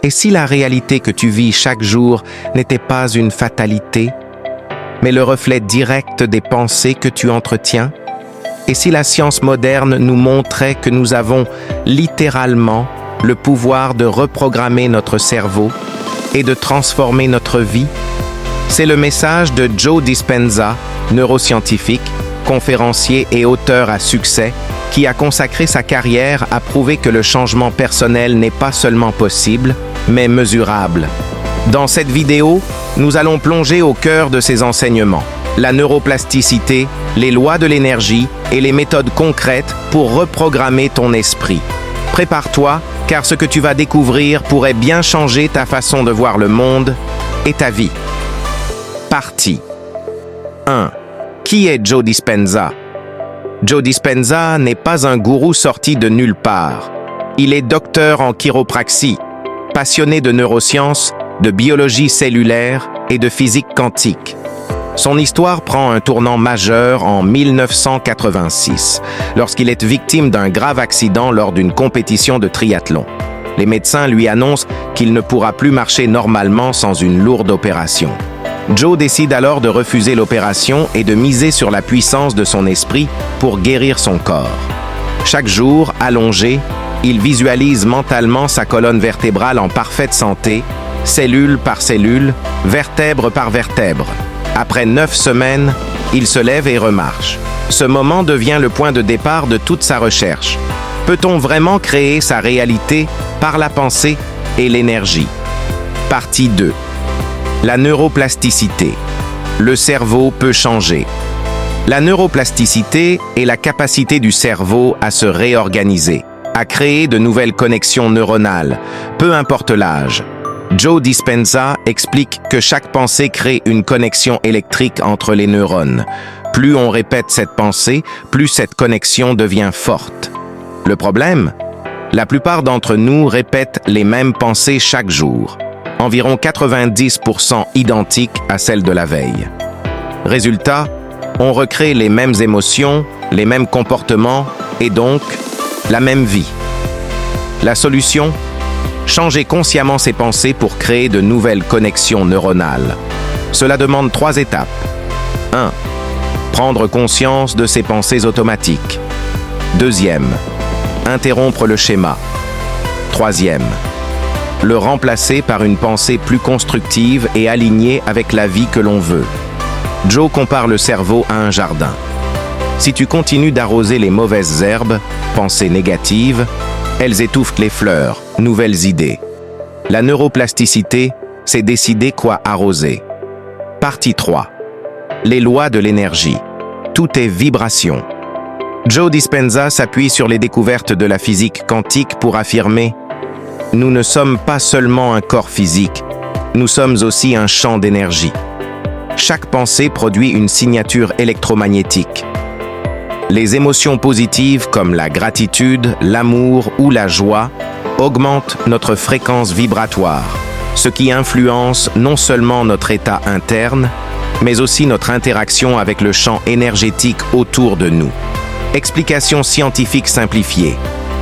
Et si la réalité que tu vis chaque jour n'était pas une fatalité, mais le reflet direct des pensées que tu entretiens? Et si la science moderne nous montrait que nous avons littéralement le pouvoir de reprogrammer notre cerveau et de transformer notre vie? C'est le message de Joe Dispenza, neuroscientifique, conférencier et auteur à succès, qui a consacré sa carrière à prouver que le changement personnel n'est pas seulement possible, mais mesurable. Dans cette vidéo, nous allons plonger au cœur de ses enseignements, la neuroplasticité, les lois de l'énergie et les méthodes concrètes pour reprogrammer ton esprit. Prépare-toi, car ce que tu vas découvrir pourrait bien changer ta façon de voir le monde et ta vie. Partie 1. Qui est Joe Dispenza? Joe Dispenza n'est pas un gourou sorti de nulle part. Il est docteur en chiropraxie, passionné de neurosciences, de biologie cellulaire et de physique quantique. Son histoire prend un tournant majeur en 1986, lorsqu'il est victime d'un grave accident lors d'une compétition de triathlon. Les médecins lui annoncent qu'il ne pourra plus marcher normalement sans une lourde opération. Joe décide alors de refuser l'opération et de miser sur la puissance de son esprit pour guérir son corps. Chaque jour, allongé, il visualise mentalement sa colonne vertébrale en parfaite santé, cellule par cellule, vertèbre par vertèbre. Après 9 semaines, il se lève et remarche. Ce moment devient le point de départ de toute sa recherche. Peut-on vraiment créer sa réalité par la pensée et l'énergie? Partie 2. La neuroplasticité. Le cerveau peut changer. La neuroplasticité est la capacité du cerveau à se réorganiser, à créer de nouvelles connexions neuronales, peu importe l'âge. Joe Dispenza explique que chaque pensée crée une connexion électrique entre les neurones. Plus on répète cette pensée, plus cette connexion devient forte. Le problème? La plupart d'entre nous répètent les mêmes pensées chaque jour, environ 90% identiques à celles de la veille. Résultat, on recrée les mêmes émotions, les mêmes comportements et donc la même vie. La solution? Changer consciemment ses pensées pour créer de nouvelles connexions neuronales. Cela demande 3 étapes. 1. Prendre conscience de ses pensées automatiques. 2e. Interrompre le schéma. 3e. Le remplacer par une pensée plus constructive et alignée avec la vie que l'on veut. Joe compare le cerveau à un jardin. Si tu continues d'arroser les mauvaises herbes, pensées négatives, elles étouffent les fleurs, nouvelles idées. La neuroplasticité, c'est décider quoi arroser. Partie 3. Les lois de l'énergie. Tout est vibration. Joe Dispenza s'appuie sur les découvertes de la physique quantique pour affirmer « Nous ne sommes pas seulement un corps physique, nous sommes aussi un champ d'énergie. Chaque pensée produit une signature électromagnétique. Les émotions positives comme la gratitude, l'amour ou la joie augmentent notre fréquence vibratoire, ce qui influence non seulement notre état interne, mais aussi notre interaction avec le champ énergétique autour de nous. Explication scientifique simplifiée.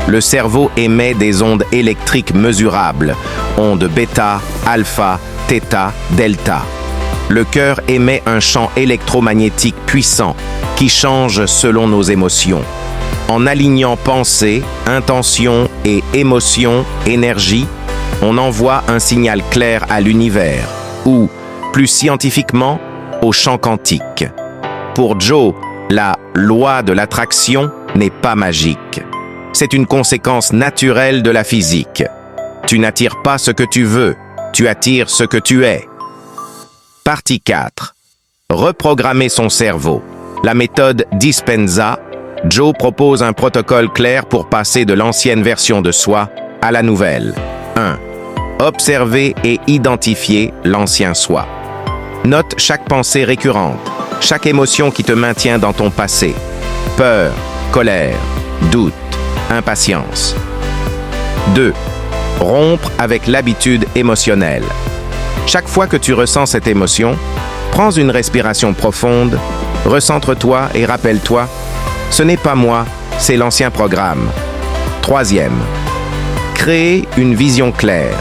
Le cerveau émet des ondes électriques mesurables, ondes bêta, alpha, θ, delta. Le cœur émet un champ électromagnétique puissant qui change selon nos émotions. En alignant pensée, intention et émotion, énergie, on envoie un signal clair à l'univers, ou, plus scientifiquement, au champ quantique. Pour Joe, la loi de l'attraction n'est pas magique. C'est une conséquence naturelle de la physique. Tu n'attires pas ce que tu veux, tu attires ce que tu es. Partie 4. Reprogrammer son cerveau. La méthode Dispenza. Joe propose un protocole clair pour passer de l'ancienne version de soi à la nouvelle. 1. Observer et identifier l'ancien soi. Note chaque pensée récurrente, chaque émotion qui te maintient dans ton passé. Peur, colère, doute, impatience. 2. Rompre avec l'habitude émotionnelle. Chaque fois que tu ressens cette émotion, prends une respiration profonde, recentre-toi et rappelle-toi, ce n'est pas moi, c'est l'ancien programme. 3. Créer une vision claire.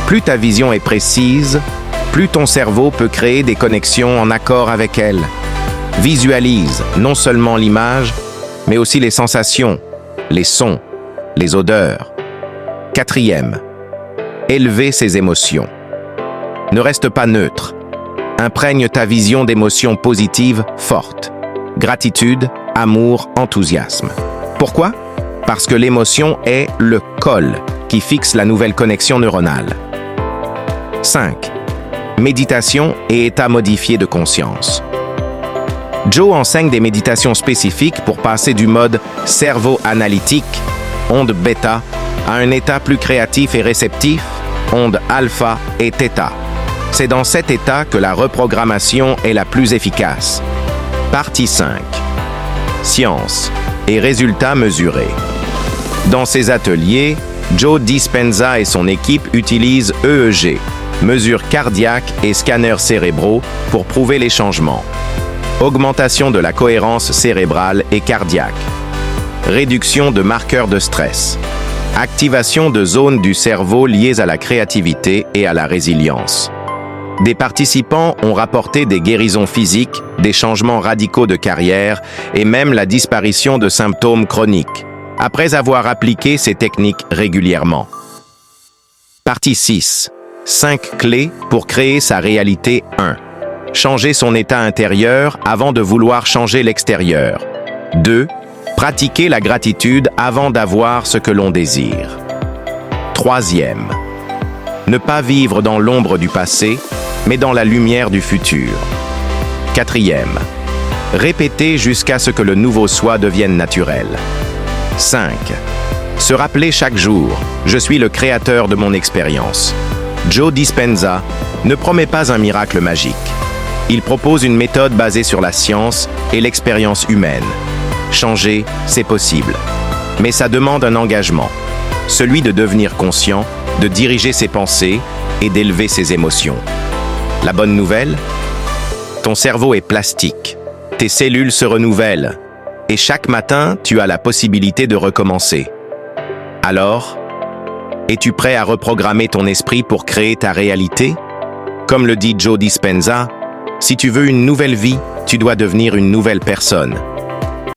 Plus ta vision est précise, plus ton cerveau peut créer des connexions en accord avec elle. Visualise non seulement l'image, mais aussi les sensations, les sons, les odeurs. 4e, élever ses émotions. Ne reste pas neutre. Imprègne ta vision d'émotions positives fortes. Gratitude, amour, enthousiasme. Pourquoi? Parce que l'émotion est le col qui fixe la nouvelle connexion neuronale. 5. Méditation et état modifié de conscience. Joe enseigne des méditations spécifiques pour passer du mode cerveau analytique, onde bêta, à un état plus créatif et réceptif, onde alpha et theta. C'est dans cet état que la reprogrammation est la plus efficace. Partie 5. Science et résultats mesurés. Dans ses ateliers, Joe Dispenza et son équipe utilisent EEG, mesures cardiaques et scanners cérébraux pour prouver les changements. Augmentation de la cohérence cérébrale et cardiaque. Réduction de marqueurs de stress. Activation de zones du cerveau liées à la créativité et à la résilience. Des participants ont rapporté des guérisons physiques, des changements radicaux de carrière et même la disparition de symptômes chroniques, après avoir appliqué ces techniques régulièrement. Partie 6. 5 clés pour créer sa réalité 1. Changer son état intérieur avant de vouloir changer l'extérieur. 2. Pratiquer la gratitude avant d'avoir ce que l'on désire. 3e. Ne pas vivre dans l'ombre du passé, mais dans la lumière du futur. 4e. Répéter jusqu'à ce que le nouveau soi devienne naturel. 5. Se rappeler chaque jour, je suis le créateur de mon expérience. Joe Dispenza ne promet pas un miracle magique. Il propose une méthode basée sur la science et l'expérience humaine. Changer, c'est possible. Mais ça demande un engagement. Celui de devenir conscient, de diriger ses pensées et d'élever ses émotions. La bonne nouvelle? Ton cerveau est plastique. Tes cellules se renouvellent. Et chaque matin, tu as la possibilité de recommencer. Alors, es-tu prêt à reprogrammer ton esprit pour créer ta réalité? Comme le dit Joe Dispenza, si tu veux une nouvelle vie, tu dois devenir une nouvelle personne.